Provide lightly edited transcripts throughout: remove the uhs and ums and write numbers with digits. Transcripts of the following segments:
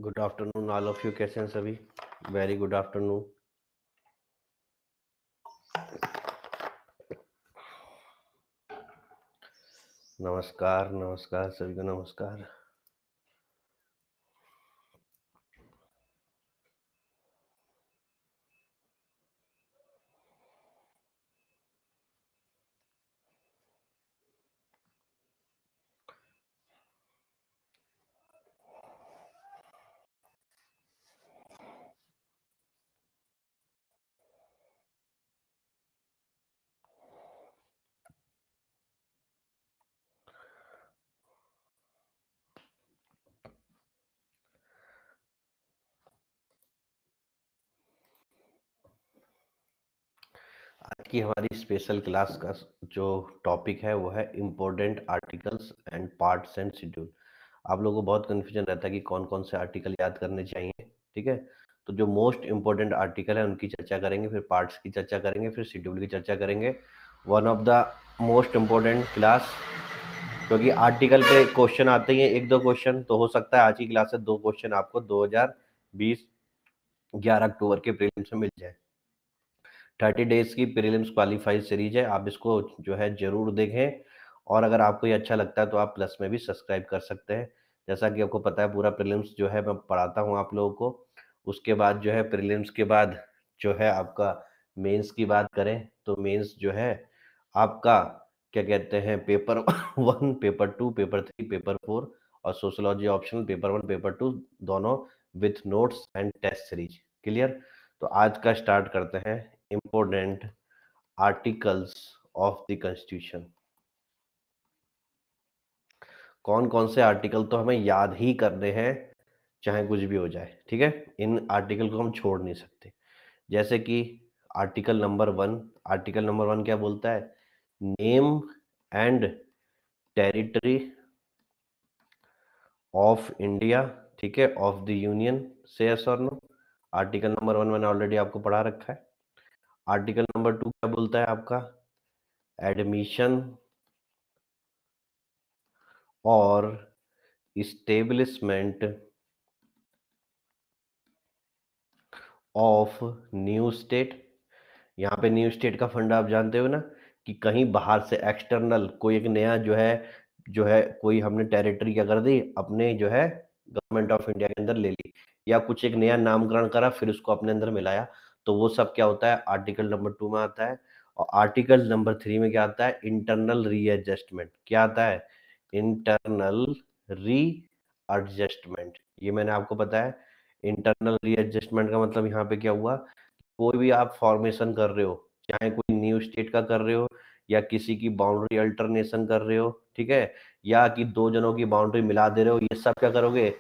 Good afternoon all of you, कैसे हैं सभी? Very good afternoon. नमस्कार नमस्कार सभी को, नमस्कार। आज की हमारी स्पेशल क्लास का जो टॉपिक है वो है important articles and parts and schedule. आप लोगों को बहुत कन्फ्यूजन रहता है कि कौन कौन से आर्टिकल याद करने चाहिए। ठीक है, तो जो मोस्ट इम्पोर्टेंट आर्टिकल है उनकी चर्चा करेंगे, फिर पार्ट्स की चर्चा करेंगे, फिर शेड्यूल की चर्चा करेंगे। One of the most important class, क्योंकि आर्टिकल पे क्वेश्चन आते ही हैं, एक दो क्वेश्चन, तो हो सकता है आज की क्लास से दो क्वेश्चन आपको 2020 11 अक्टूबर के प्रीलिम्स में मिल जाए। 30 डेज की प्रीलिम्स क्वालिफाई सीरीज है, आप इसको जो है जरूर देखें। और अगर आपको ये अच्छा लगता है तो आप प्लस में भी सब्सक्राइब कर सकते हैं। जैसा कि आपको पता है पूरा प्रीलिम्स जो है मैं पढ़ाता हूँ आप लोगों को। उसके बाद जो है प्रीलिम्स के बाद जो है आपका मेंस की बात करें तो मेंस जो है आपका क्या कहते हैं, पेपर 1, पेपर 2, पेपर 3, पेपर 4 और सोशोलॉजी ऑप्शनल पेपर 1, पेपर 2 दोनों with notes and test series. Clear? तो आज का स्टार्ट करते हैं। Important articles of the constitution. कौन कौन से आर्टिकल तो हमें याद ही करने हैं, चाहे कुछ भी हो जाए। ठीक है, इन आर्टिकल को हम छोड़ नहीं सकते। जैसे कि आर्टिकल नंबर 1, आर्टिकल नंबर 1 क्या बोलता है? Name and territory of India. ठीक है, ऑफ द यूनियन, से यस और नो। आर्टिकल नंबर 1 मैंने ऑलरेडी आपको पढ़ा रखा है। आर्टिकल नंबर 2 क्या बोलता है आपका? एडमिशन और इस्टेब्लिशमेंट ऑफ न्यू स्टेट। यहाँ पे न्यू स्टेट का फंडा आप जानते हो ना, कि कहीं बाहर से एक्सटर्नल कोई एक नया जो है कोई हमने टेरिटरी क्या कर दी, अपने जो है गवर्नमेंट ऑफ इंडिया के अंदर ले ली, या कुछ एक नया नामकरण करा फिर उसको अपने अंदर मिलाया, तो वो सब क्या होता है? आर्टिकल नंबर 2 में आता है। और आर्टिकल नंबर 3 में क्या आता है? Internal readjustment. क्या आता है? Internal readjustment. ये मैंने आपको बताया। इंटरनल रीएडजस्टमेंट का मतलब यहाँ पे क्या हुआ? कोई भी आप फॉर्मेशन कर रहे हो, चाहे कोई न्यू स्टेट का कर रहे हो या किसी की बाउंड्री अल्टरनेशन कर रहे हो, ठीक है, या कि दो जनों की बाउंड्री मिला दे रहे हो, ये सब क्या करोगे?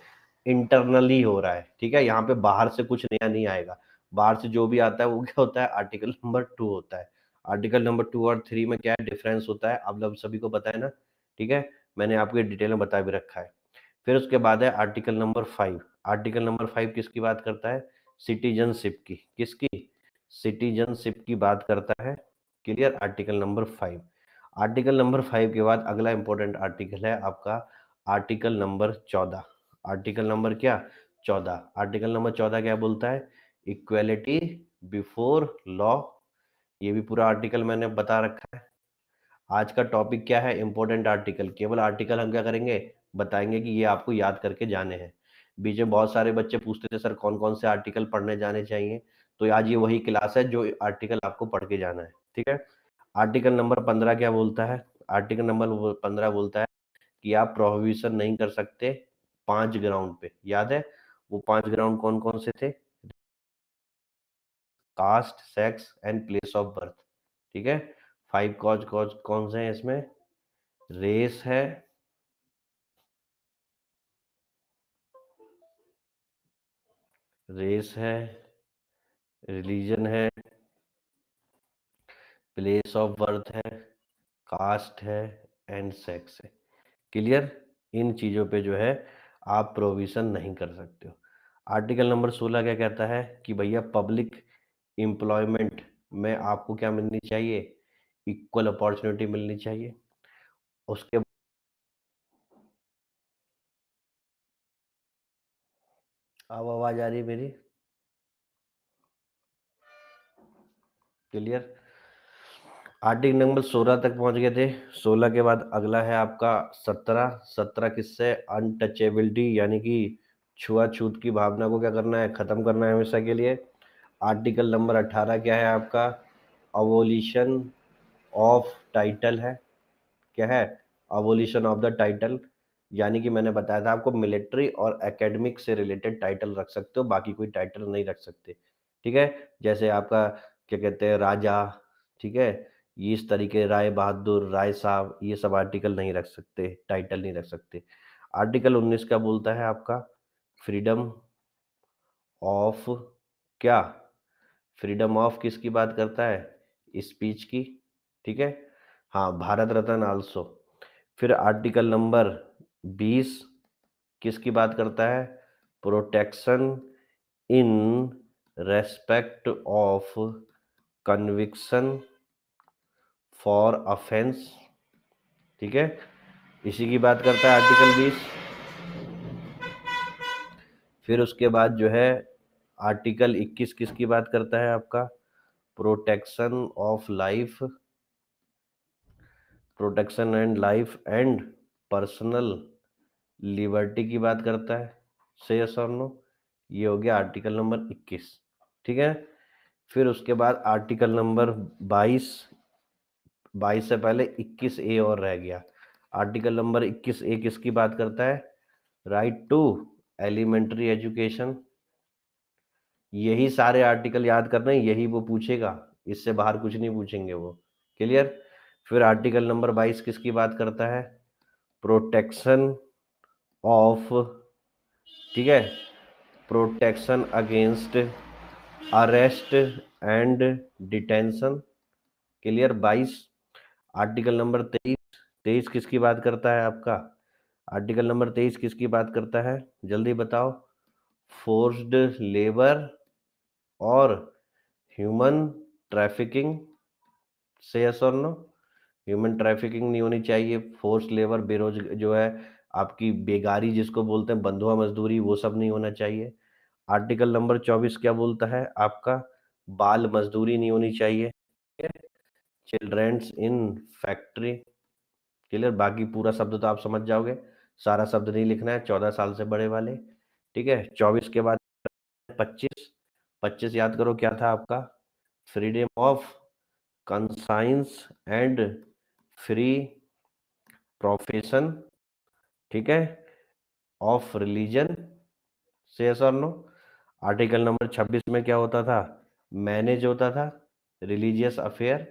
इंटरनली हो रहा है। ठीक है, यहाँ पे बाहर से कुछ नया नहीं आएगा। बाहर से जो भी आता है वो क्या होता है? आर्टिकल नंबर 2 होता है। आर्टिकल नंबर 2 और 3 में क्या डिफरेंस होता है आप लोग सभी को पता है ना? ठीक है, मैंने आपको डिटेल में बता भी रखा है। फिर उसके बाद है आर्टिकल नंबर 5। आर्टिकल नंबर 5 किसकी बात करता है? सिटीजनशिप की। किसकी? सिटीजनशिप की बात करता है। Clear? Article number 5। Article number 5 के बाद अगला इंपॉर्टेंट आर्टिकल है आपका आर्टिकल नंबर 14। आर्टिकल नंबर क्या? 14। आर्टिकल नंबर 14 क्या बोलता है? Equality before law. ये भी पूरा आर्टिकल मैंने बता रखा है। आज का टॉपिक क्या है? Important article. केवल आर्टिकल हम क्या करेंगे? बताएंगे कि ये आपको याद करके जाने हैं। बीच में बहुत सारे बच्चे पूछते थे सर कौन कौन से आर्टिकल पढ़ने जाने चाहिए, तो आज ये वही क्लास है जो आर्टिकल आपको पढ़ के जाना है। ठीक है, आर्टिकल नंबर 15 क्या बोलता है? आर्टिकल नंबर 15 बोलता है कि आप प्रोहिबिशन नहीं कर सकते 5 ग्राउंड पे। याद है वो 5 ग्राउंड कौन कौन से थे? Caste, sex and place of birth. ठीक है, 5 कॉज कॉज कौन से हैं इसमें? रेस है, रेस है, रिलीजन है, प्लेस ऑफ बर्थ है, कास्ट है एंड सेक्स है। क्लियर? इन चीज़ों पे जो है आप प्रोविजन नहीं कर सकते हो। आर्टिकल नंबर 16 क्या कहता है? कि भैया पब्लिक एम्प्लॉयमेंट में आपको क्या मिलनी चाहिए? इक्वल अपॉर्चुनिटी मिलनी चाहिए। उसके अब आवाज आ रही है मेरी? क्लियर? आर्टिकल नंबर 16 तक पहुंच गए थे। 16 के बाद अगला है आपका 17। 17 किससे? अनटचेबिलिटी, यानी कि छुआछूत की भावना को क्या करना है? खत्म करना है हमेशा के लिए। आर्टिकल नंबर 18 क्या है आपका? अबोलिशन ऑफ टाइटल है। क्या है? अबोलिशन ऑफ द टाइटल, यानी कि मैंने बताया था आपको मिलिट्री और एकेडमिक से रिलेटेड टाइटल रख सकते हो, बाकी कोई टाइटल नहीं रख सकते। ठीक है? जैसे आपका क्या कहते हैं, राजा, ठीक है, ये इस तरीके, राय बहादुर, राय साहब, ये सब आर्टिकल नहीं रख सकते, टाइटल नहीं रख सकते। आर्टिकल 19 क्या बोलता है आपका? फ्रीडम ऑफ, क्या? फ्रीडम ऑफ किसकी बात करता है? स्पीच की। ठीक है? हाँ, भारत रत्न आल्सो। फिर आर्टिकल नंबर 20 किसकी बात करता है? Protection in respect of conviction for offence. ठीक है? इसी की बात करता है आर्टिकल 20। फिर उसके बाद जो है आर्टिकल 21 किसकी बात करता है आपका? Protection of life, protection and life and personal liberty की बात करता है। से यस और नो? ये हो गया आर्टिकल नंबर 21। ठीक है? फिर उसके बाद आर्टिकल नंबर 22। 22 से पहले 21 ए और रह गया। आर्टिकल नंबर 21 ए किसकी बात करता है? Right to elementary education. यही सारे आर्टिकल याद करना है, यही वो पूछेगा, इससे बाहर कुछ नहीं पूछेंगे वो। क्लियर? फिर आर्टिकल नंबर 22 किसकी बात करता है? प्रोटेक्शन ऑफ, ठीक है, protection against arrest and detention. Clear? 22। Article number 23। 23 किसकी बात करता है आपका? आर्टिकल नंबर 23 किसकी बात करता है? जल्दी बताओ। फोर्स्ड लेबर और ह्यूमन ट्रैफिकिंग। से यस और नो? ह्यूमन ट्रैफिकिंग नहीं होनी चाहिए, फोर्स लेबर, बेरोज जो है आपकी बेगारी जिसको बोलते हैं, बंधुआ मजदूरी, वो सब नहीं होना चाहिए। आर्टिकल नंबर 24 क्या बोलता है आपका? बाल मजदूरी नहीं होनी चाहिए। Childrens in factory. क्लियर? बाकी पूरा शब्द तो आप समझ जाओगे, सारा शब्द नहीं लिखना है, 14 साल से बड़े वाले। ठीक है? 24 के बाद 25। 25 याद करो क्या था आपका? Freedom of conscience and free profession, ठीक है, ऑफ रिलीजन। से यस और नो? आर्टिकल नंबर 26 में क्या होता था? मैनेज होता था रिलीजियस अफेयर।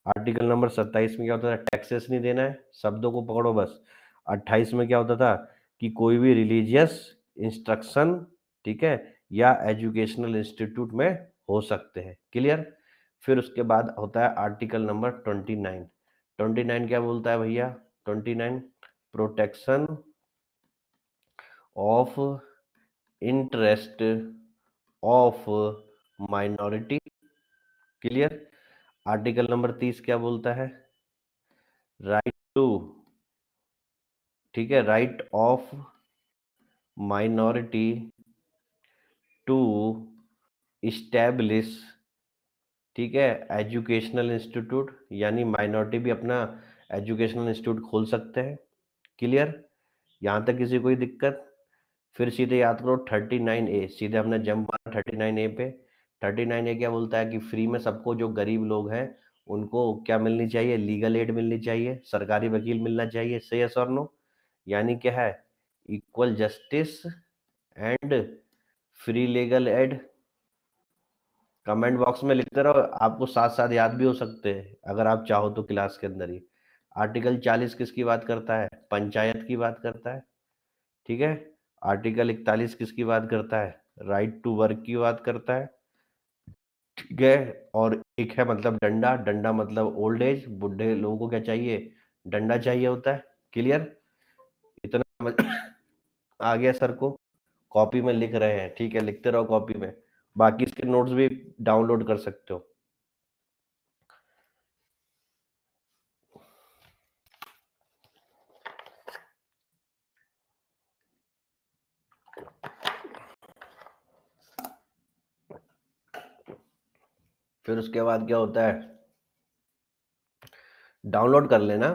आर्टिकल नंबर 27 में क्या होता था? टैक्सेस नहीं देना है, शब्दों को पकड़ो बस। 28 में क्या होता था? कि कोई भी रिलीजियस इंस्ट्रक्शन, ठीक है, या एजुकेशनल इंस्टीट्यूट में हो सकते हैं। क्लियर? फिर उसके बाद होता है आर्टिकल नंबर 29। 29 क्या बोलता है भैया? 29 protection of interest of minority. Clear? Article number 30 क्या बोलता है? राइट टू, ठीक है, right of minority to establish, ठीक है, एजुकेशनल इंस्टीट्यूट, यानी माइनॉरिटी भी अपना एजुकेशनल इंस्टीट्यूट खोल सकते हैं। क्लियर? यहाँ तक किसी कोई दिक्कत? फिर सीधे याद करो 39 ए, सीधे हमने जंप मारा 39 ए पे। 39 ए क्या बोलता है? कि फ्री में सबको, जो गरीब लोग हैं उनको क्या मिलनी चाहिए? लीगल एड मिलनी चाहिए, सरकारी वकील मिलना चाहिए। से यस और नो? यानी क्या है? Equal justice and free legal aid. Comment box में लिखते रहो, आपको साथ साथ याद भी हो सकते हैं अगर आप चाहो तो क्लास के अंदर ही। आर्टिकल 40 किसकी बात करता है? पंचायत की बात करता है। ठीक है? आर्टिकल 41 किसकी बात करता है? राइट टू वर्क की बात करता है। ठीक है? और एक है मतलब डंडा, डंडा मतलब ओल्ड एज, बुढ़े लोगों को क्या चाहिए? डंडा चाहिए होता है। क्लियर? इतना समझ आ गया सर को? कॉपी में लिख रहे हैं, ठीक है, लिखते रहो कॉपी में, बाकी इसके नोट्स भी डाउनलोड कर सकते हो। फिर उसके बाद क्या होता है, डाउनलोड कर लेना।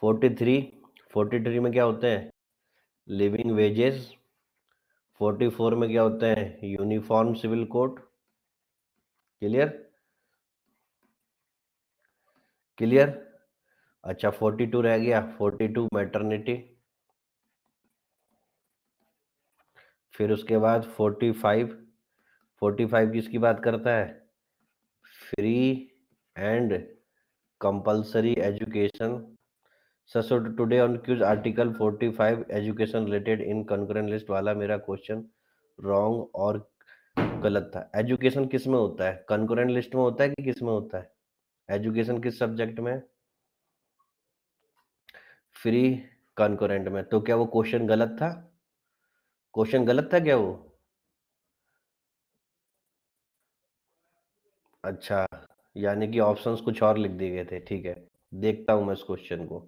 43 में क्या होते हैं, लिविंग वेजेस। 44 में क्या होते हैं, uniform civil code. Clear clear. अच्छा 42 रह गया, 42 मैटरनिटी। फिर उसके बाद 45 किसकी बात करता है, free and compulsory education. So today on Qs article 45 education related in concurrent list वाला मेरा क्वेश्चन रॉन्ग और गलत था। एजुकेशन किस में होता है, कंकरेंट लिस्ट में होता है कि किस में होता है, एजुकेशन किस सब्जेक्ट में, फ्री कंकरेंट में। तो क्या वो क्वेश्चन गलत था, क्वेश्चन गलत था क्या वो? अच्छा, यानी कि ऑप्शंस कुछ और लिख दिए गए थे, ठीक है। देखता हूं मैं इस क्वेश्चन को।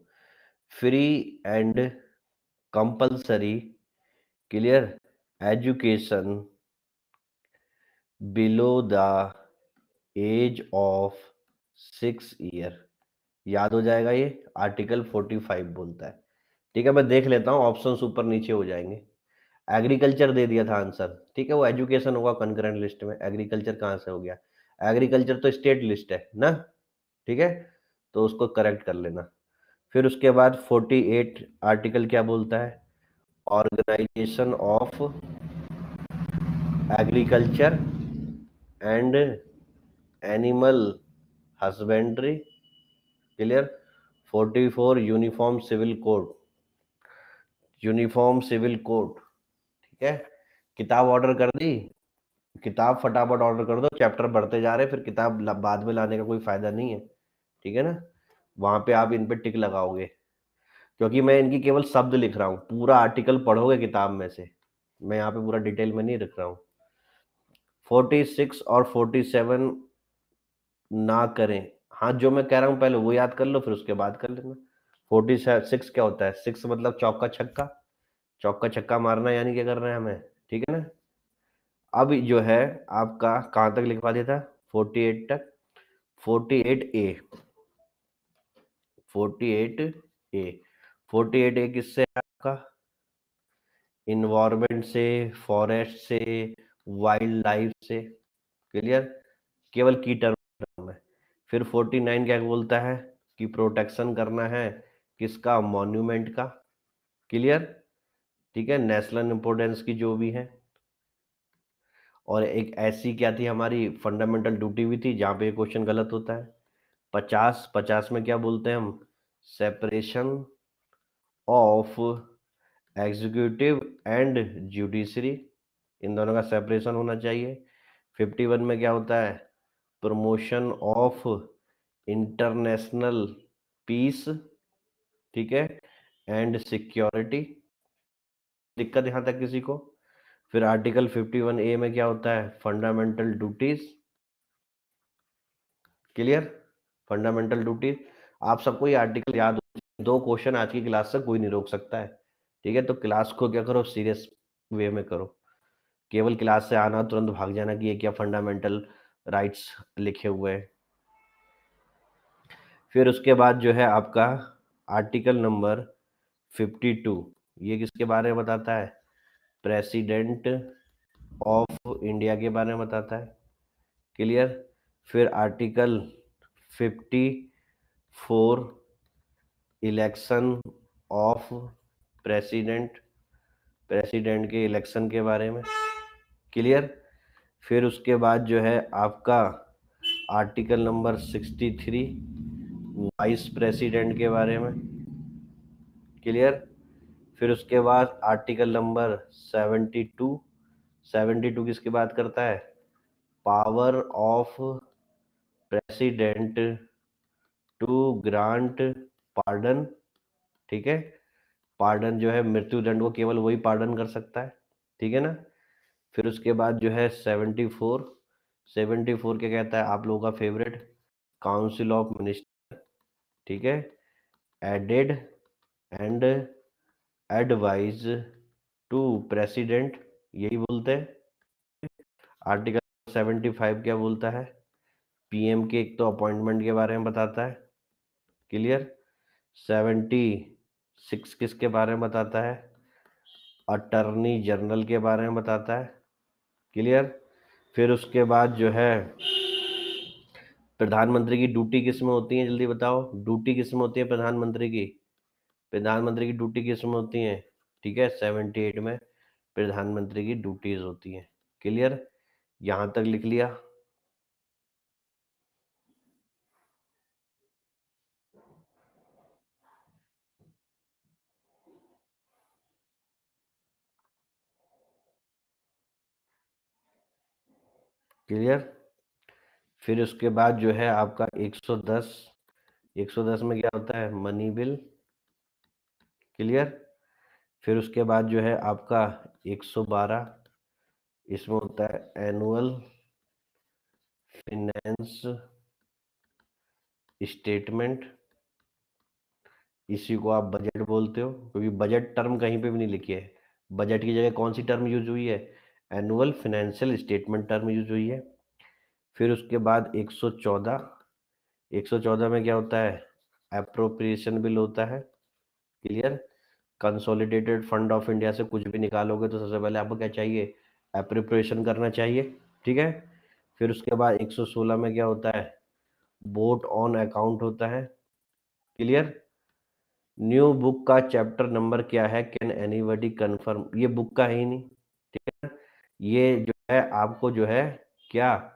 Free and compulsory, clear, education below the age of 6 year, याद हो जाएगा ये, आर्टिकल 45 बोलता है। ठीक है, मैं देख लेता हूँ, ऑप्शंस ऊपर नीचे हो जाएंगे। एग्रीकल्चर दे दिया था आंसर, ठीक है, वो एजुकेशन होगा कंकरेंट लिस्ट में, एग्रीकल्चर कहाँ से हो गया, एग्रीकल्चर तो स्टेट लिस्ट है ना, ठीक है, तो उसको करेक्ट कर लेना। फिर उसके बाद 48 आर्टिकल क्या बोलता है, organisation of agriculture and animal husbandry. Clear. 44 uniform civil code, uniform civil code, ठीक है। किताब ऑर्डर कर दी, किताब फटाफट ऑर्डर कर दो, चैप्टर बढ़ते जा रहे हैं, फिर किताब बाद में लाने का कोई फायदा नहीं है, ठीक है ना। वहां पे आप इन पे टिक लगाओगे, क्योंकि मैं इनकी केवल शब्द लिख रहा हूँ, पूरा आर्टिकल पढ़ोगे किताब में से, मैं यहाँ पे पूरा डिटेल में नहीं लिख रहा हूँ। 46 और 47 ना करें, हाँ जो मैं कह रहा हूँ पहले वो याद कर लो, फिर उसके बाद कर लेना। 46 क्या होता है, 6 मतलब चौका छक्का, चौका छक्का मारना, यानी क्या करना है हमें, ठीक है ना। अब जो है आपका कहाँ तक लिखवा दिया था, 48 तक। 48A, 48A, 48A किससे है आपका, इन्वायरमेंट से, फॉरेस्ट से, वाइल्ड लाइफ से। क्लियर, केवल की टर्म है। फिर 49 क्या बोलता है, कि प्रोटेक्शन करना है किसका, मॉन्यूमेंट का। क्लियर, ठीक है, नेशनल इंपोर्टेंस की जो भी है। और एक ऐसी क्या थी हमारी फंडामेंटल ड्यूटी भी थी, जहाँ पे क्वेश्चन गलत होता है। 50 में क्या बोलते हैं हम, separation of executive and judiciary, इन दोनों का सेपरेशन होना चाहिए। 51 में क्या होता है, प्रमोशन ऑफ इंटरनेशनल पीस, ठीक है, एंड सिक्योरिटी। दिक्कत यहाँ तक किसी को? फिर आर्टिकल 51A में क्या होता है, fundamental duties. Clear, fundamental duties. आप सबको ये आर्टिकल याद हो, 2 क्वेश्चन आज की क्लास से कोई नहीं रोक सकता है, ठीक है। तो क्लास को क्या करो, सीरियस वे में करो, केवल क्लास से आना तुरंत भाग जाना कि ये क्या फंडामेंटल राइट्स लिखे हुए हैं। फिर उसके बाद जो है आपका आर्टिकल नंबर 52, ये किसके बारे में बताता है, प्रेसिडेंट ऑफ इंडिया के बारे में बताता है। क्लियर। फिर article 54, election of president, president के इलेक्शन के बारे में। क्लियर। फिर उसके बाद जो है आपका आर्टिकल नंबर 63, वाइस प्रेसिडेंट के बारे में। क्लियर। फिर उसके बाद आर्टिकल नंबर 72, 72 किसकी बात करता है, power of president to grant pardon, ठीक है, पार्डन जो है मृत्युदंड को केवल वही पार्डन कर सकता है, ठीक है ना। फिर उसके बाद जो है 74, 74 क्या कहता है, आप लोगों का फेवरेट, काउंसिल ऑफ मिनिस्टर, ठीक है, aided and advise to president, यही बोलते हैं। आर्टिकल 75 क्या बोलता है, पीएम के एक तो अपॉइंटमेंट के बारे में बताता है, क्लियर। 76 किसके बारे में बताता है, अटर्नी जनरल के बारे में बताता है, क्लियर। फिर उसके बाद जो है प्रधानमंत्री की ड्यूटी किस में होती है, जल्दी बताओ, ड्यूटी किस में होती है प्रधानमंत्री की, प्रधानमंत्री की ड्यूटी किस में होती है, ठीक है, 78 में प्रधानमंत्री की ड्यूटीज होती हैं, क्लियर। यहां तक लिख लिया, क्लियर। फिर उसके बाद जो है आपका 110, 110 में क्या होता है, मनी बिल, क्लियर। फिर उसके बाद जो है आपका 112, इसमें होता है एनुअल फिनेंस स्टेटमेंट, इसी को आप बजट बोलते हो, क्योंकि बजट टर्म कहीं पे भी नहीं लिखी है। बजट की जगह कौन सी टर्म यूज हुई है, annual financial statement term use हुई है। फिर उसके बाद 114, 114 में क्या होता है, अप्रोप्रिएशन बिल होता है, clear. Consolidated fund of India से कुछ भी निकालोगे तो सबसे पहले आपको क्या चाहिए, अप्रोप्रिएशन करना चाहिए, ठीक है। फिर उसके बाद 116 में क्या होता है, वोट ऑन अकाउंट होता है, क्लियर। न्यू बुक का चैप्टर नंबर क्या है, कैन एनीबडी कंफर्म, ये बुक का है ही नहीं, ठीक है। ये जो है आपको जो है क्या,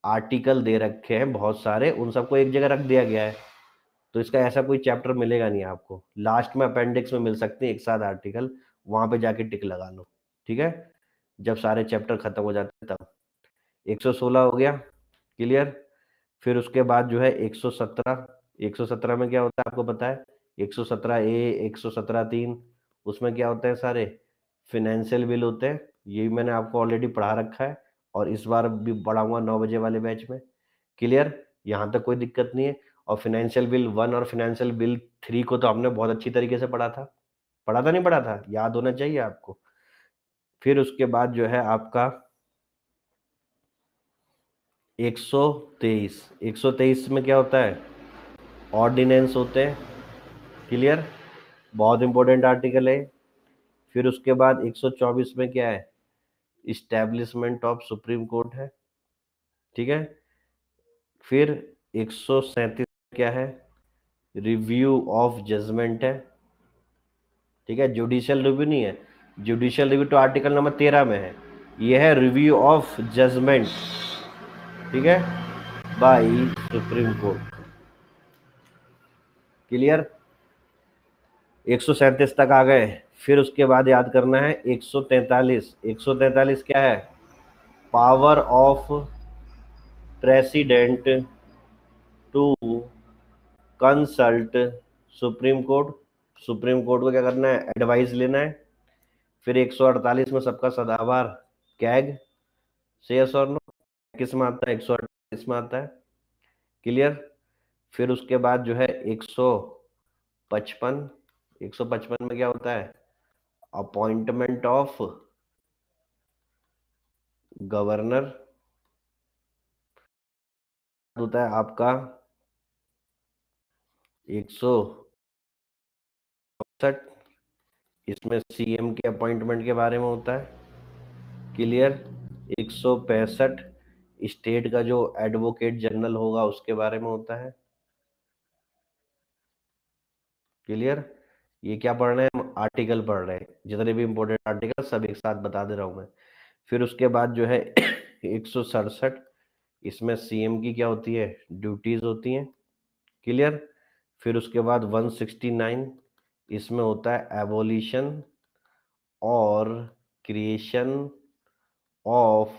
आर्टिकल दे रखे हैं बहुत सारे, उन सबको एक जगह रख दिया गया है, तो इसका ऐसा कोई चैप्टर मिलेगा नहीं आपको, लास्ट में अपेंडिक्स में मिल सकते हैं एक साथ आर्टिकल, वहां पे जाके टिक लगा लो, ठीक है, जब सारे चैप्टर खत्म हो जाते हैं तब। 116 हो गया, क्लियर। फिर उसके बाद जो है 117, 117 में क्या होता है आपको पता है, 117 ए, 117(3), उसमें क्या होते हैं सारे फिनेंशियल बिल होते हैं, ये भी मैंने आपको ऑलरेडी पढ़ा रखा है और इस बार भी पढ़ाऊंगा 9 बजे वाले बैच में, क्लियर। यहाँ तक कोई दिक्कत नहीं है। और फाइनेंशियल बिल 1 और फाइनेंशियल बिल 3 को तो हमने बहुत अच्छी तरीके से पढ़ा था नहीं पढ़ा था, याद होना चाहिए आपको। फिर उसके बाद जो है आपका 123, 123 में क्या होता है, ऑर्डिनेंस होते हैं, क्लियर, बहुत इंपॉर्टेंट आर्टिकल है। फिर उसके बाद 124 में क्या है, इस्टेब्लिशमेंट ऑफ सुप्रीम कोर्ट है, ठीक है। फिर 137 क्या है, रिव्यू ऑफ जजमेंट है, ठीक है, जुडिशियल रिव्यू नहीं है, जुडिशियल रिव्यू तो आर्टिकल नंबर 13 में है, यह है रिव्यू ऑफ जजमेंट, ठीक है, बाय सुप्रीम कोर्ट, क्लियर। 137 तक आ गए। फिर उसके बाद याद करना है 143, 143 क्या है, power of president to consult supreme court, supreme court को क्या करना है, एडवाइस लेना है। फिर 148 में सबका सदाबहार कैग, से यस और नो, किस में आता है, 148 में आता है, क्लियर। फिर उसके बाद जो है 155, 155 में क्या होता है, अपॉइंटमेंट ऑफ गवर्नर, होता है आपका 164, इसमें सीएम के अपॉइंटमेंट के बारे में होता है, क्लियर। 165 स्टेट का जो एडवोकेट जनरल होगा उसके बारे में होता है, क्लियर। ये क्या पढ़ रहे हैं हम, आर्टिकल पढ़ रहे हैं, जितने भी इंपॉर्टेंट आर्टिकल सब एक साथ बता दे रहा हूं मैं। फिर उसके बाद जो है 167, इसमें सीएम की क्या होती है, ड्यूटीज होती हैं, क्लियर। फिर उसके बाद 169, इसमें होता है एबोलिशन और creation of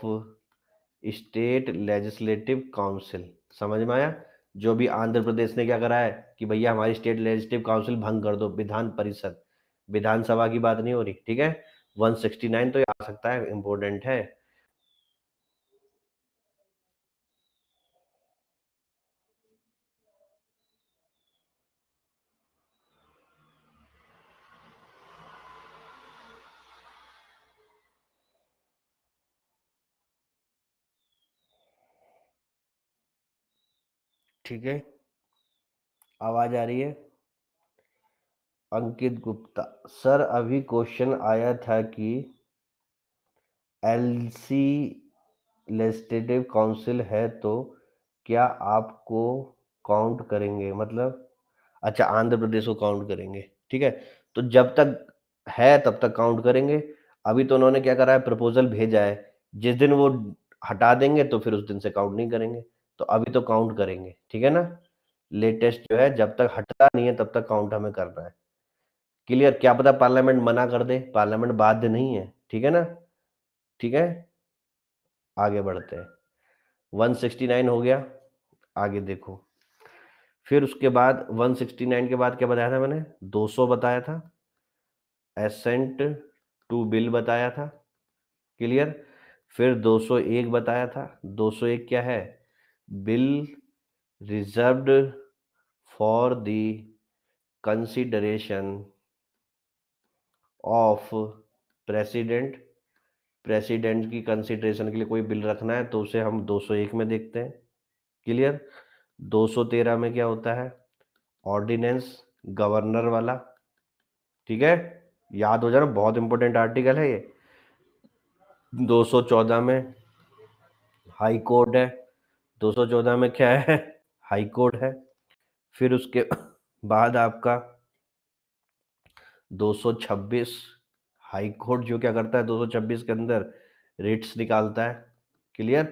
state legislative council, समझ में आया। जो भी आंध्र प्रदेश ने क्या करा है कि भैया हमारी स्टेट लेजिस्लेटिव काउंसिल भंग कर दो, विधान परिषद, विधानसभा की बात नहीं हो रही, ठीक है। 169 तो ये आ सकता है, इंपॉर्टेंट है। ठीक है, आवाज आ रही है? अंकित गुप्ता, सर अभी क्वेश्चन आया था कि एलसी लेजिस्लेटिव काउंसिल है तो क्या आपको काउंट करेंगे, मतलब अच्छा आंध्र प्रदेश को काउंट करेंगे, ठीक है। तो जब तक है तब तक काउंट करेंगे। अभी तो उन्होंने क्या करा है, प्रपोजल भेजा है, जिस दिन वो हटा देंगे तो फिर उस दिन से काउंट नहीं करेंगे। तो अभी तो काउंट करेंगे, ठीक है ना। लेटेस्ट जो है जब तक हटता नहीं है तब तक काउंट हमें करना है। क्लियर? क्या पता पार्लियामेंट मना कर दे, पार्लियामेंट बाध्य नहीं है, ठीक है ना। ठीक है, आगे बढ़ते हैं। 169 हो गया, आगे देखो। फिर उसके बाद 169 के बाद क्या बताया था मैंने, 200 बताया था, एसेंट टू बिल बताया था। क्लियर? फिर 201 बताया था। 201 क्या है, bill reserved for the consideration of president. President की कंसिडरेशन के लिए कोई बिल रखना है तो उसे हम 201 में देखते हैं। क्लियर? 213 में क्या होता है, ऑर्डिनेंस, गवर्नर वाला। ठीक है, याद हो जाना, बहुत इंपॉर्टेंट आर्टिकल है ये। 214 में हाई कोर्ट है। 214 में क्या है, हाई कोर्ट है। फिर उसके बाद आपका 226 हाई कोर्ट जो क्या करता है, 226 के अंदर रेट्स निकालता है। क्लियर?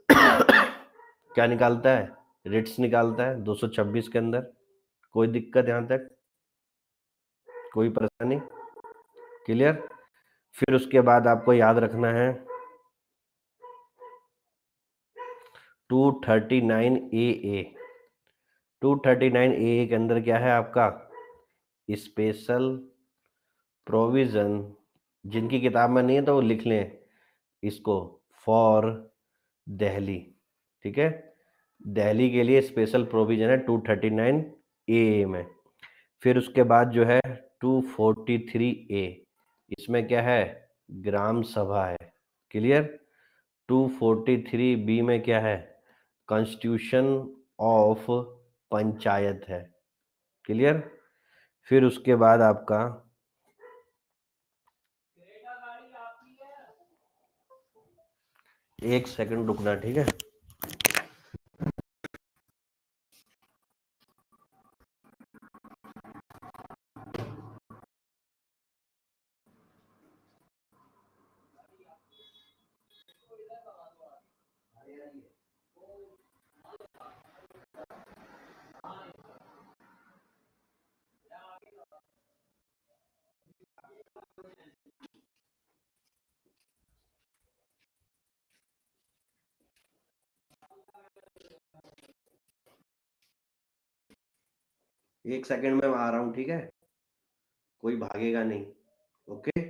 क्या निकालता है, रेट्स निकालता है 226 के अंदर। कोई दिक्कत यहां तक, कोई परेशानी? क्लियर? फिर उसके बाद आपको याद रखना है 239 ए। 239 ए के अंदर क्या है आपका, स्पेशल प्रोविजन। जिनकी किताब में नहीं है तो वो लिख लें इसको, फॉर दिल्ली। ठीक है, दिल्ली के लिए स्पेशल प्रोविजन है 239 ए में। फिर उसके बाद जो है 243 ए, इसमें क्या है, ग्राम सभा है। क्लियर? 243 बी में क्या है, कॉन्स्टिट्यूशन ऑफ पंचायत है। क्लियर? फिर उसके बाद आपका एक सेकंड रुकना, ठीक है। एक सेकंड में आ रहा हूँ, ठीक है, कोई भागेगा नहीं। ओके।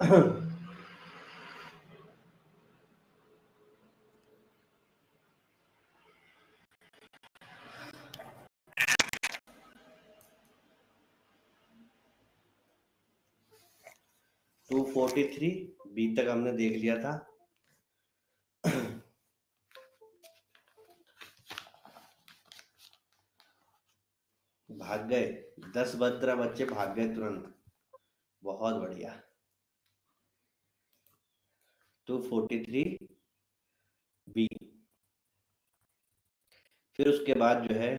243 बी तक हमने देख लिया था। भाग गए 10-15 बच्चे भाग गए तुरंत, बहुत बढ़िया। 243 बी। फिर उसके बाद जो है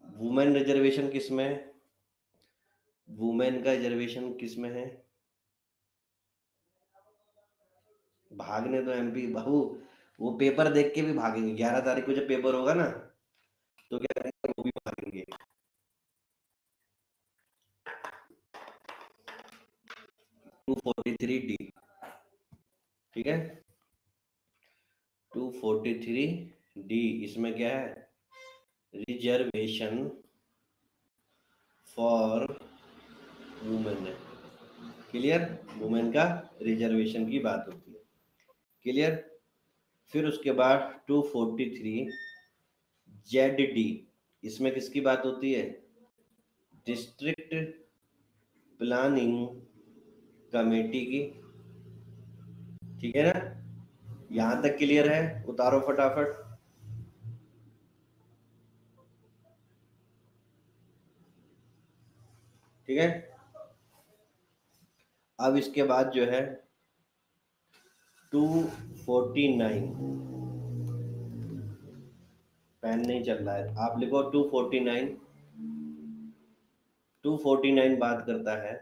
वुमेन रिजर्वेशन किस में है? वुमेन का रिजर्वेशन किस में है? भागने तो एमपी बाबू, वो पेपर देख के भी भागेंगे। 11 तारीख को जब पेपर होगा ना, तो क्या करेंगे, वो भी भागेंगे। 243 डी, ठीक है। 243 डी, इसमें क्या है, रिजर्वेशन फॉर वुमेन है। क्लियर? वुमेन का रिजर्वेशन की बात होती है। क्लियर? फिर उसके बाद 243 जेड डी, इसमें किसकी बात होती है, डिस्ट्रिक्ट प्लानिंग कमेटी की। ठीक है ना? यहां तक क्लियर है? उतारो फटाफट। ठीक है। अब इसके बाद जो है 249, पेन नहीं चल रहा है, आप लिखो 249। 249 बात करता है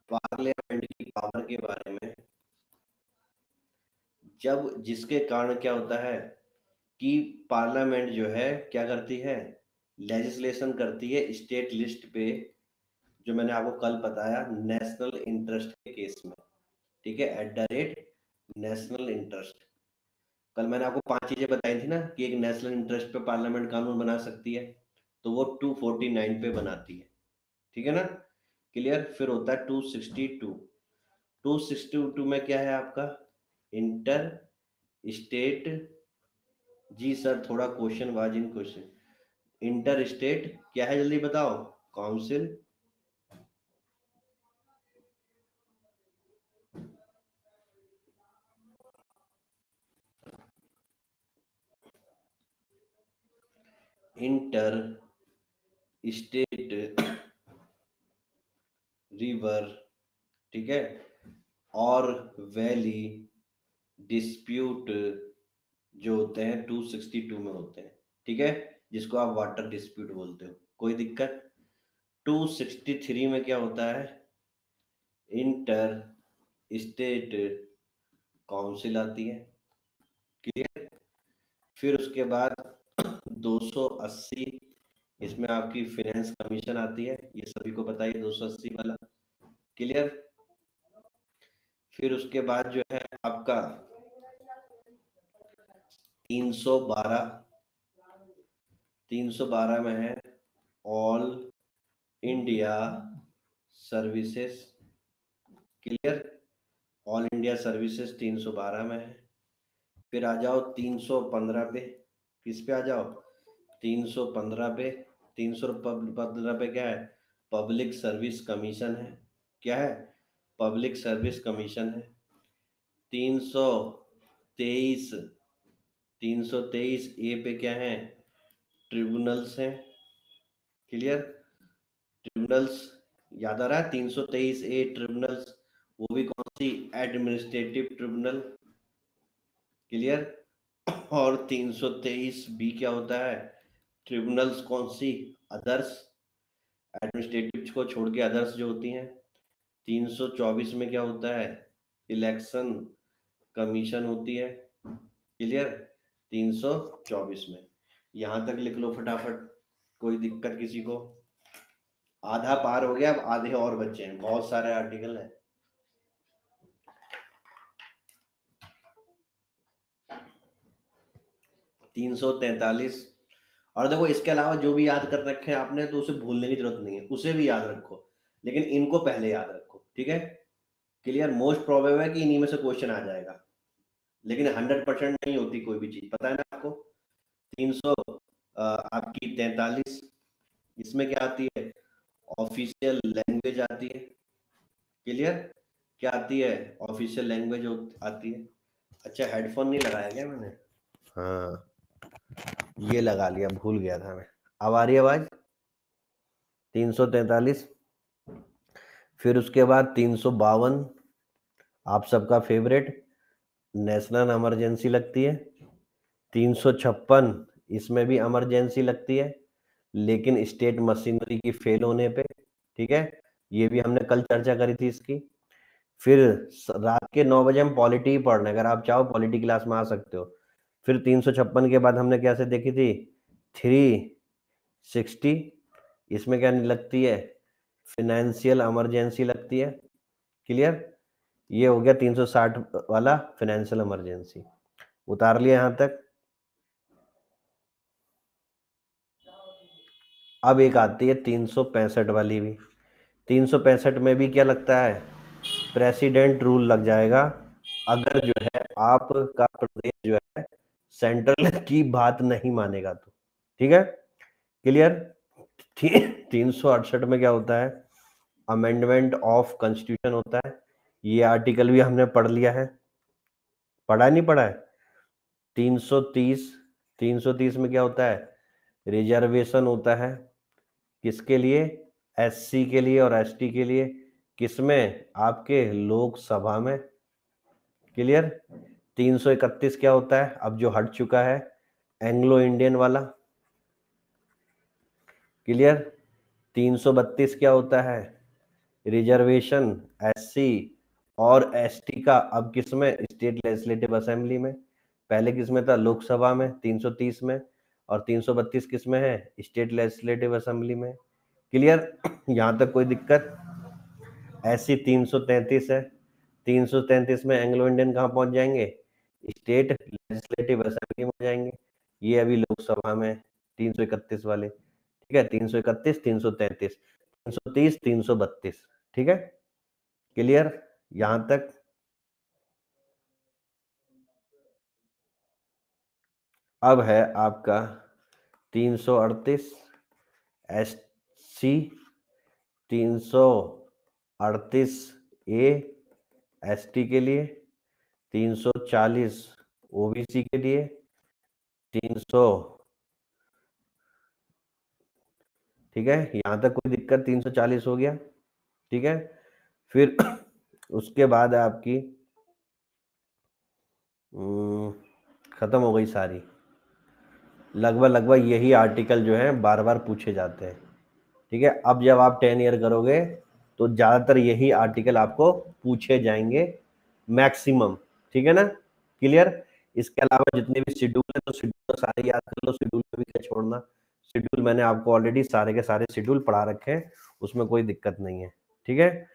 पार्लियामेंट की पावर के बारे में, जब जिसके कारण क्या होता है कि पार्लियामेंट जो है क्या करती है, लेजिस्लेशन करती है स्टेट लिस्ट पे, जो मैंने आपको कल बताया नेशनल इंटरेस्ट के केस में। ठीक है, at the rate national interest. कल मैंने आपको 5 चीजें बताई थी ना कि एक नेशनल इंटरेस्ट पे पार्लियामेंट कानून बना सकती है, तो वो 249 पे बनाती है। ठीक है ना? क्लियर? फिर होता है 262। 262 में क्या है आपका, इंटर स्टेट, जी सर थोड़ा question was in question. Inter state क्या है, जल्दी बताओ, काउंसिल। इंटर स्टेट रिवर, ठीक है, और वैली डिस्प्यूट जो होते हैं 262 में होते हैं। ठीक है, जिसको आप वाटर डिस्प्यूट बोलते हो। कोई दिक्कत? 263 में क्या होता है, इंटर स्टेट काउंसिल आती है। क्लियर? फिर उसके बाद 280, इसमें आपकी फाइनेंस कमीशन आती है, ये सभी को पता है 280 वाला। क्लियर? फिर उसके बाद जो है आपका 312, 312 में है all India services. Clear? All India services 312 में है। फिर आ जाओ 315 पे, किस पे आ जाओ, 315 पे। 315 पे क्या है, पब्लिक सर्विस कमीशन है। क्या है, पब्लिक सर्विस कमीशन है। 323, 323 ए पे क्या है, ट्रिब्यूनल्स हैं। क्लियर? ट्रिब्यूनल्स याद आ रहा है, 323 ए ट्रिब्यूनल्स, वो भी कौन सी, एडमिनिस्ट्रेटिव ट्रिब्यूनल। क्लियर? और 323 बी क्या होता है, ट्रिब्यूनल्स कौन सी, अदर्स, एडमिनिस्ट्रेटिव को छोड़ के अदर्स जो होती हैं। 324 में क्या होता है, इलेक्शन कमीशन होती है। क्लियर? 324 में। यहां तक लिख लो फटाफट, कोई दिक्कत किसी को? आधा पार हो गया, अब आधे और बच्चे हैं, बहुत सारे आर्टिकल हैं। 343 और देखो इसके अलावा जो भी याद कर रखे हैं आपने तो उसे भूलने की जरूरत नहीं है, उसे भी याद रखो, लेकिन इनको पहले याद रखो, ठीक है। क्लियर। मोस्ट प्रोबेबल है कि इन्हीं में से क्वेश्चन आ जाएगा, लेकिन 100% नहीं होती कोई भी चीज, पता है ना आपको। 300 आपकी 43, इसमें क्या आती है, ऑफिशियल लैंग्वेज आती है। क्लियर। क्या आती है, ऑफिशियल लैंग्वेज आती है। अच्छा हेडफोन नहीं लगाया क्या मैंने, हाँ ये लगा लिया, भूल गया था मैं। अब आ रही है आवाज। 343, फिर उसके बाद 352 आप सबका फेवरेट, नेशनल इमरजेंसी लगती है। 356 इसमें भी इमरजेंसी लगती है, लेकिन स्टेट मशीनरी की फेल होने पे, ठीक है। ये भी हमने कल चर्चा करी थी इसकी। फिर रात के 9 बजे हम पॉलिटी पढ़ रहे हैं, अगर आप चाहो पॉलिटी क्लास में आ सकते हो। फिर 356 के बाद हमने कैसे देखी थी, 360, इसमें क्या लगती है, फिनेंशियल इमरजेंसी लगती है। क्लियर। ये हो गया 360 वाला फिनेंशियल इमरजेंसी, उतार लिया यहां तक। अब एक आती है 365 वाली भी। 365 में भी क्या लगता है, प्रेसिडेंट रूल लग जाएगा, अगर जो है आपका प्रदेश जो है सेंट्रल की बात नहीं मानेगा तो, ठीक है। क्लियर। 368 में क्या होता है, अमेंडमेंट ऑफ कॉन्स्टिट्यूशन होता है। ये आर्टिकल भी हमने पढ़ लिया है, पढ़ा नहीं पढ़ा है। 330, 330 में क्या होता है, रिजर्वेशन होता है, किसके लिए, एससी के लिए और एसटी के लिए, किसमें, आपके लोकसभा में। क्लियर। 331 क्या होता है, अब जो हट चुका है, एंग्लो इंडियन वाला। क्लियर। 332 क्या होता है, रिजर्वेशन एससी और एसटी का, अब किसमें, स्टेट लेजिस्लेटिव असेंबली में। पहले किसमें था, लोकसभा में 330 में, और 332 किसमें है, स्टेट लेजिस्लेटिव असेंबली में। क्लियर। यहां तक कोई दिक्कत। ऐसी 333 है, 333 में एंग्लो इंडियन कहाँ पहुंच जाएंगे, स्टेट लेजिस्लेटिव असेंबली में हो जाएंगे। ये अभी लोकसभा में 331 वाले, ठीक है। 331, 333, 330, 332, ठीक है। क्लियर यहां तक। अब है आपका 338 S C, 338 A S T के लिए, 340 ओबीसी के लिए, 300, ठीक है। यहां तक कोई दिक्कत, 340 हो गया, ठीक है। फिर उसके बाद आपकी खत्म हो गई सारी, लगभग लगभग यही आर्टिकल जो है बार बार पूछे जाते हैं, ठीक है। अब जब आप 10 ईयर करोगे तो ज्यादातर यही आर्टिकल आपको पूछे जाएंगे, मैक्सिमम, ठीक है ना। क्लियर। इसके अलावा जितने भी शेड्यूल है तो शेड्यूल सारे याद कर लो, शेड्यूल में भी क्या छोड़ना, शेड्यूल मैंने आपको ऑलरेडी सारे के सारे शेड्यूल पढ़ा रखे हैं, उसमें कोई दिक्कत नहीं है, ठीक है।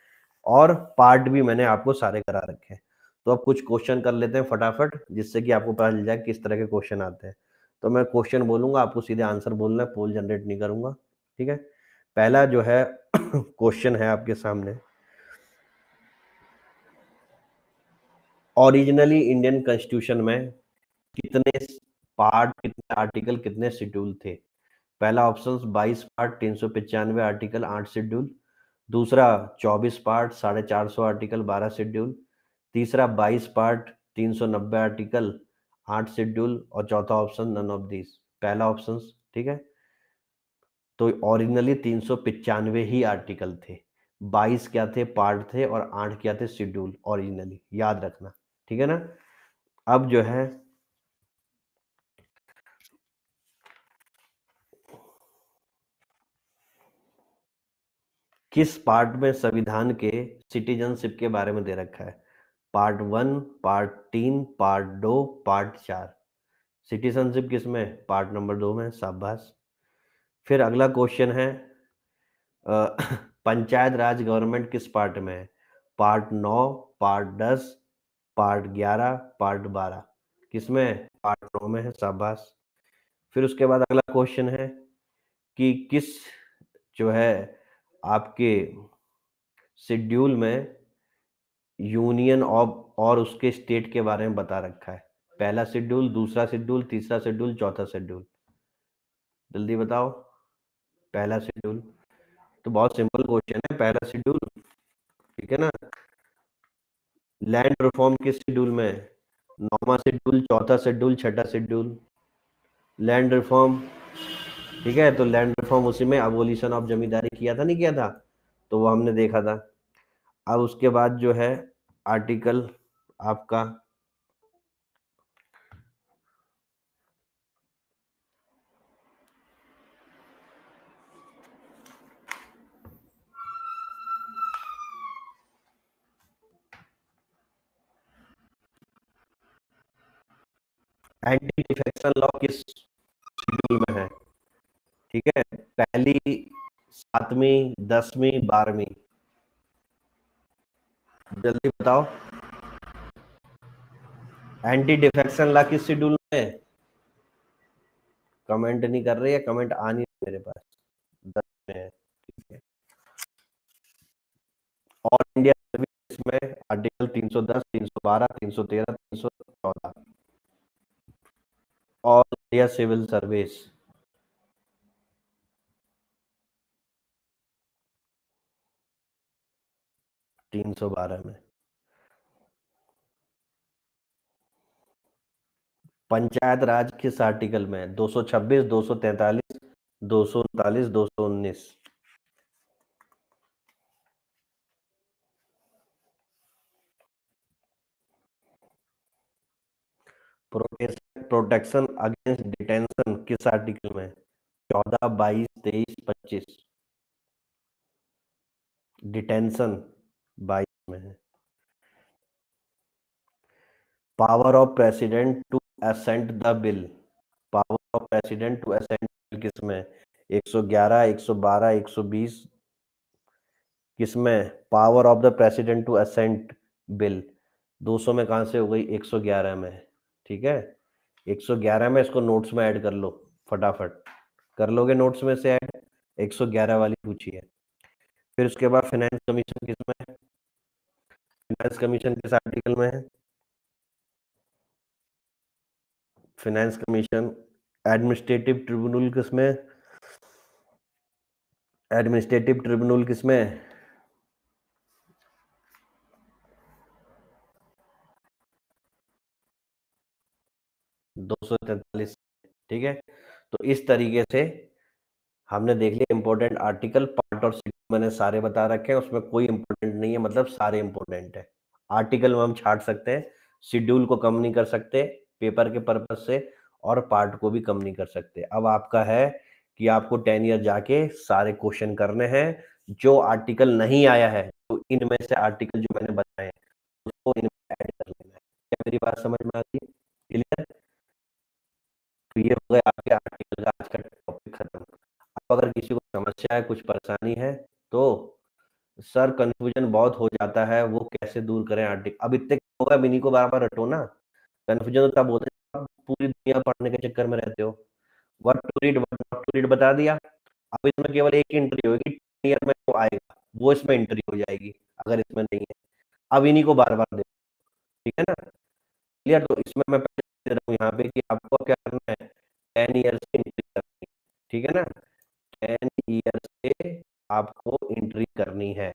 और पार्ट भी मैंने आपको सारे करा रखे हैं। तो अब कुछ क्वेश्चन कर लेते हैं फटाफट, जिससे कि आपको पता चल जाए किस तरह के क्वेश्चन आते हैं। तो मैं क्वेश्चन बोलूंगा, आपको सीधे आंसर बोलना है, पोल जनरेट नहीं करूंगा, ठीक है। पहला जो है क्वेश्चन है आपके सामने, ओरिजिनली इंडियन कॉन्स्टिट्यूशन में कितने पार्ट, कितने आर्टिकल, कितने शेड्यूल थे। पहला ऑप्शन 22 पार्ट, 395 आर्टिकल, 8 शेड्यूल। दूसरा 24 पार्ट, 450 आर्टिकल, 12 शेड्यूल। तीसरा 22 पार्ट, 390 आर्टिकल, 8 शेड्यूल। और चौथा ऑप्शन नन ऑफ दिस, पहला ऑप्शन, ठीक है। तो ओरिजिनली 395 ही आर्टिकल थे, 22 क्या थे, पार्ट थे, और 8 क्या थे, शेड्यूल, ओरिजिनली, याद रखना, ठीक है ना। अब जो है किस पार्ट में संविधान के सिटीजनशिप के बारे में दे रखा है, part 1, part 3, part 2, part 4। Citizenship किस में, पार्ट नंबर 2 में, शाबाश। फिर अगला क्वेश्चन है पंचायत राज गवर्नमेंट किस पार्ट में है, पार्ट 9, पार्ट 10, पार्ट 11, पार्ट 12। किसमें, पार्ट 9 में है, शाबाश। फिर उसके बाद अगला क्वेश्चन है कि किस जो है आपके शेड्यूल में यूनियन और उसके स्टेट के बारे में बता रखा है। पहला शेड्यूल, दूसरा शेड्यूल, तीसरा शेड्यूल, चौथा शेड्यूल, जल्दी बताओ। पहला शेड्यूल तो बहुत सिंपल क्वेश्चन है, पहला शेड्यूल, ठीक है ना। लैंड रिफॉर्म किस शेड्यूल में है? 9वां शेड्यूल, चौथा शेड्यूल, छठा शेड्यूल। लैंड रिफॉर्म, ठीक है, तो लैंड रिफॉर्म उसी में अबोलिशन ऑफ जमींदारी किया था, नहीं किया था, तो वो हमने देखा था। अब उसके बाद जो है आर्टिकल आपका एंटी डिफेक्शन लॉ किस शेड्यूल में है? ठीक है, पहली, 7वीं, 10वीं, 12वीं, जल्दी बताओ। एंटी डिफेक्शन लॉ किस शेड्यूल में है? कमेंट नहीं कर रही है, कमेंट आ नहीं मेरे पास। 10 में है, ठीक है। ऑल इंडिया सर्विस में article 310, 312, 313, 314। All India civil service 312 में। पंचायत राज किस आर्टिकल में? 226, 243, 239, 219। प्रोटेक्शन अगेंस्ट डिटेंशन किस आर्टिकल में? 14, 22, 23, 25। डिटेंशन 22 में है। Power of president to assent the bill, power of president to assent किस में? 111, 112, 120, किसमें? Power of the president to assent bill 200 में कहां से हो गई? 111 में, ठीक है। 111 में, इसको नोट्स में ऐड कर लो फटाफट, कर लोगे नोट्स में से ऐड? 111 वाली पूछी है। फिर उसके बाद फाइनेंस कमीशन किस में है? फाइनेंस कमीशन किस आर्टिकल में है? फाइनेंस कमीशन एडमिनिस्ट्रेटिव ट्रिब्यूनल किस में? एडमिनिस्ट्रेटिव ट्रिब्यूनल किस में? 243, ठीक है। तो इस तरीके से हमने देख लिया इंपॉर्टेंट आर्टिकल, पार्ट और शेड्यूल मैंने सारे बता रखे हैं, उसमें कोई इंपॉर्टेंट नहीं है, मतलब सारे इंपॉर्टेंट है। आर्टिकल में हम छाट सकते हैं, शेड्यूल को कम नहीं कर सकते पेपर के पर्पज से, और पार्ट को भी कम नहीं कर सकते। अब आपका है कि आपको 10 ईयर जाके सारे क्वेश्चन करने हैं। जो आर्टिकल नहीं आया है तो इनमें से आर्टिकल जो मैंने बताए हैं उसको इनमें ऐड कर लेना है। क्या मेरी बात समझ में आती है? क्लियर? तो ये हो गया आपके आर्टिकल का आज का टॉपिक खत्म। अब अगर किसी को समस्या है, कुछ परेशानी है, तो सर कंफ्यूजन बहुत हो जाता है, वो कैसे दूर करें आर्टिकल? अब इतने होगा, इन्हीं को बार बार रटो ना। कंफ्यूजन तो तब होता है जब आप पूरी दुनिया पढ़ने के चक्कर में रहते हो। What to read, what not to read बता दिया। अब इसमें केवल एक एंट्री होगी, ईयर में वो आएगा, वो इसमें एंट्री हो जाएगी, अगर इसमें नहीं है। अब इन्हीं को बार बार देखो, ठीक है ना। क्लियर? तो इसमें मैं पहले दे रहा हूँ यहाँ पे कि आपको क्या करना है, 10 ईयर से एंट्री करनी है, ठीक है ना। 10 ईयर से आपको एंट्री करनी है,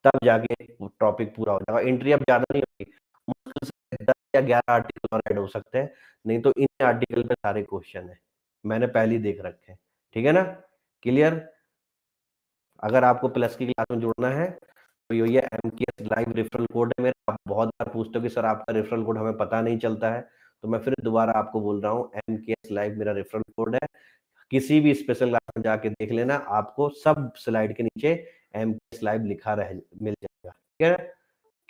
तब जाके टॉपिक पूरा हो जाएगा। एंट्री अब ज्यादा नहीं होगी, मुश्किल से 10 या 11 आर्टिकल और ऐड हो सकते हैं, नहीं तो इन आर्टिकल पे सारे क्वेश्चन है, मैंने पहले ही देख रखे हैं, ठीक है ना। क्लियर? अगर आपको प्लस की क्लास में जुड़ना है तो ये MKS लाइव रेफरल कोड है मेरा। आप बहुत बार पूछते हो कि सर आपका रेफरल कोड हमें पता नहीं चलता है, तो मैं फिर दोबारा आपको बोल रहा हूँ, MKS लाइव मेरा रेफरल कोड है। किसी भी स्पेशल क्लास में जाके देख लेना, आपको सब स्लाइड के नीचे MKS लाइव लिखा रह मिल जाएगा, ठीक है।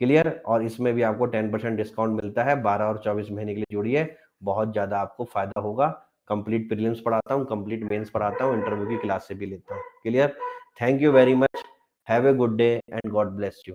क्लियर? और इसमें भी आपको 10% डिस्काउंट मिलता है, 12 और 24 महीने के लिए जुड़िए, बहुत ज्यादा आपको फायदा होगा। कंप्लीट प्रीलिम्स पढ़ाता हूँ, कंप्लीट मेंस पढ़ाता हूँ, इंटरव्यू की क्लास से भी लेता हूँ। Clear? Thank you very much, have a good day and God bless you.